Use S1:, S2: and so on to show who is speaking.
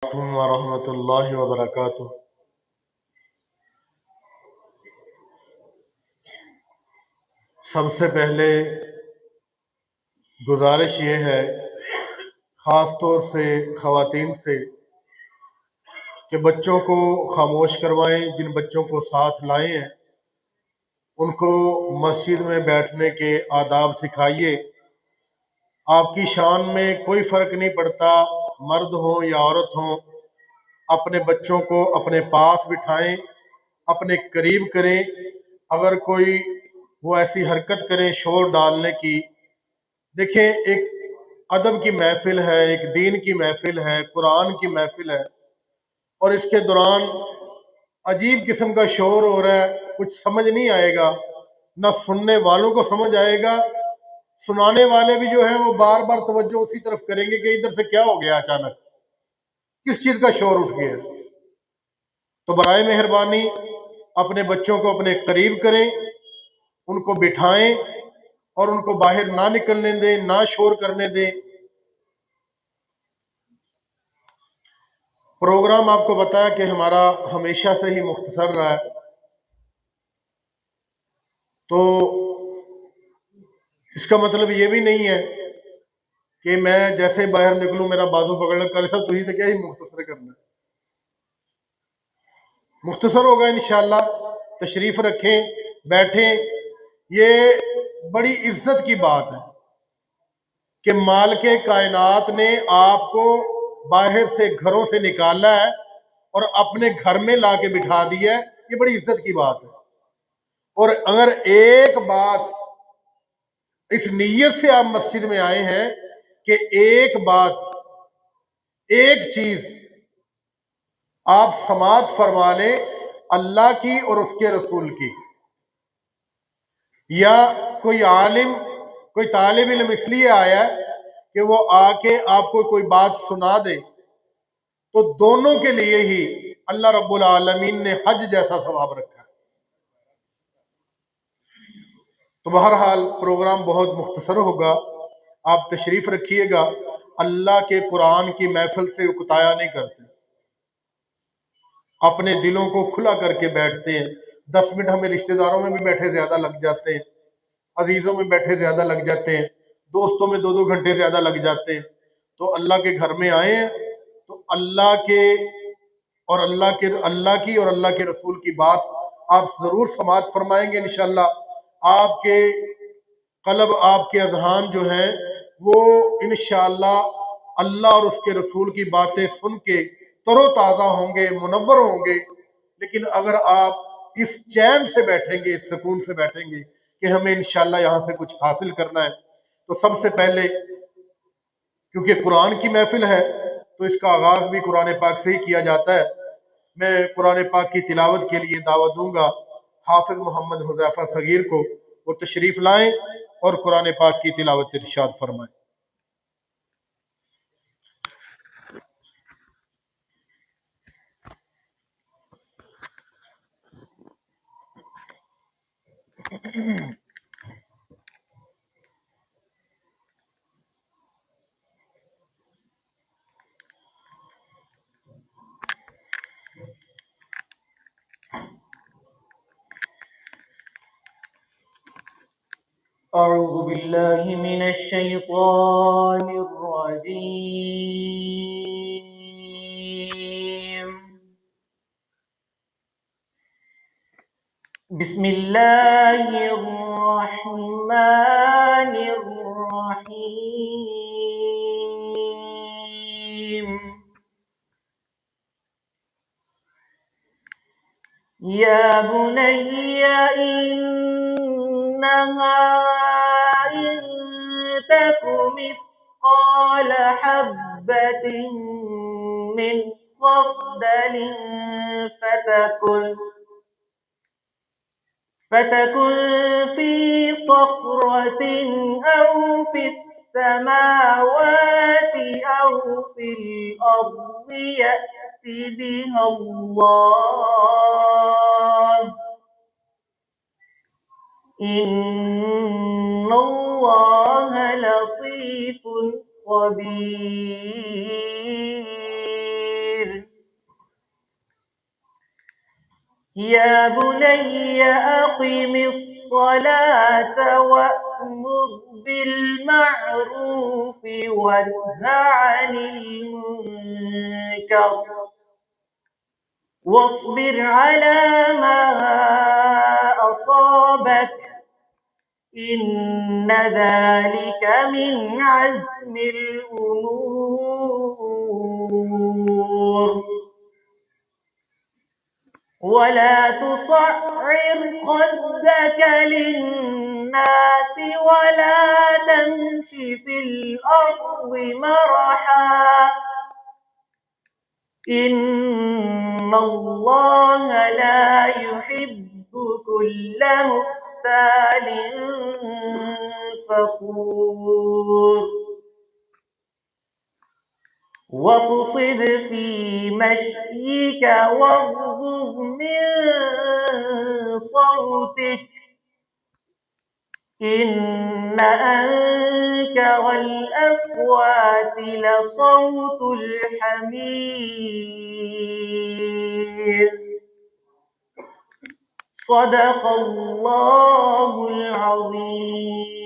S1: علیکم ورحمۃ اللہ وبرکاتہ۔ سب سے پہلے گزارش یہ ہے خاص طور سے خواتین سے کہ بچوں کو خاموش کروائیں، جن بچوں کو ساتھ لائے ہیں ان کو مسجد میں بیٹھنے کے آداب سکھائیے۔ آپ کی شان میں کوئی فرق نہیں پڑتا، مرد ہوں یا عورت ہوں، اپنے بچوں کو اپنے پاس بٹھائیں، اپنے قریب کریں۔ اگر کوئی وہ ایسی حرکت کریں شور ڈالنے کی، دیکھیں ایک ادب کی محفل ہے، ایک دین کی محفل ہے، قرآن کی محفل ہے، اور اس کے دوران عجیب قسم کا شور ہو رہا ہے، کچھ سمجھ نہیں آئے گا، نہ سننے والوں کو سمجھ آئے گا، سنانے والے بھی جو ہیں وہ بار بار توجہ اسی طرف کریں گے کہ ادھر سے کیا ہو گیا، اچانک کس چیز کا شور اٹھ گیا۔ تو برائے مہربانی اپنے بچوں کو اپنے قریب کریں، ان کو بٹھائیں اور ان کو باہر نہ نکلنے دیں، نہ شور کرنے دیں۔ پروگرام آپ کو بتایا کہ ہمارا ہمیشہ سے ہی مختصر رہا ہے، تو اس کا مطلب یہ بھی نہیں ہے کہ میں جیسے باہر نکلوں میرا بازو پکڑ کر صاحب تھی تو کیا ہی مختصر کرنا ہے، مختصر ہوگا انشاءاللہ۔ تشریف رکھیں، بیٹھیں۔ یہ بڑی عزت کی بات ہے کہ مالک کائنات نے آپ کو باہر سے گھروں سے نکالا ہے اور اپنے گھر میں لا کے بٹھا دیا ہے، یہ بڑی عزت کی بات ہے۔ اور اگر ایک بات اس نیت سے آپ مسجد میں آئے ہیں کہ ایک بات، ایک چیز آپ سماعت فرما لیں اللہ کی اور اس کے رسول کی، یا کوئی عالم، کوئی طالب علم اس لیے آیا ہے کہ وہ آ کے آپ کو کوئی بات سنا دے، تو دونوں کے لیے ہی اللہ رب العالمین نے حج جیسا ثواب رکھا ہے۔ تو بہرحال پروگرام بہت مختصر ہوگا، آپ تشریف رکھیے گا۔ اللہ کے قرآن کی محفل سے اکتایا نہیں کرتے، اپنے دلوں کو کھلا کر کے بیٹھتے ہیں۔ 10 منٹ ہمیں رشتہ داروں میں بھی بیٹھے زیادہ لگ جاتے ہیں، عزیزوں میں بیٹھے زیادہ لگ جاتے ہیں، دوستوں میں 2 2 گھنٹے زیادہ لگ جاتے ہیں۔ تو اللہ کے گھر میں آئے ہیں تو اللہ کی اور اللہ کے رسول کی بات آپ ضرور سماعت فرمائیں گے انشاءاللہ۔ آپ کے قلب، آپ کے اذہان جو ہیں وہ انشاءاللہ اللہ اور اس کے رسول کی باتیں سن کے تر و تازہ ہوں گے، منور ہوں گے۔ لیکن اگر آپ اس چین سے بیٹھیں گے، اس سکون سے بیٹھیں گے کہ ہمیں انشاءاللہ یہاں سے کچھ حاصل کرنا ہے، تو سب سے پہلے کیونکہ قرآن کی محفل ہے تو اس کا آغاز بھی قرآن پاک سے ہی کیا جاتا ہے۔ میں قرآن پاک کی تلاوت کے لیے دعوت دوں گا حافظ محمد حذیفہ صغیر کو، وہ تشریف لائیں اور قرآن پاک کی تلاوت ارشاد فرمائیں۔
S2: أعوذ بالله من الشيطان الرجيم. بسم الله الرحمن الرحيم. يا بني إنها إن تك مثقال حبة من خردل فتكن في صخرة أو في السماوات أو في الأرض يأت بها الله إن الله لطيف خبير. يا بني أقم الصلاة وأمر بالمعروف وانه عن المنكر واصبر على ما أصابك إن ذلك من عزم الأمور ولا تصعر خدك للناس ولا تمش في الأرض مرحا إن الله لا يحب كل مختال فخور واقصد في مشيك واغضض من صوتك إن أنكر الأصوات لصوت الحمير صدق الله العظيم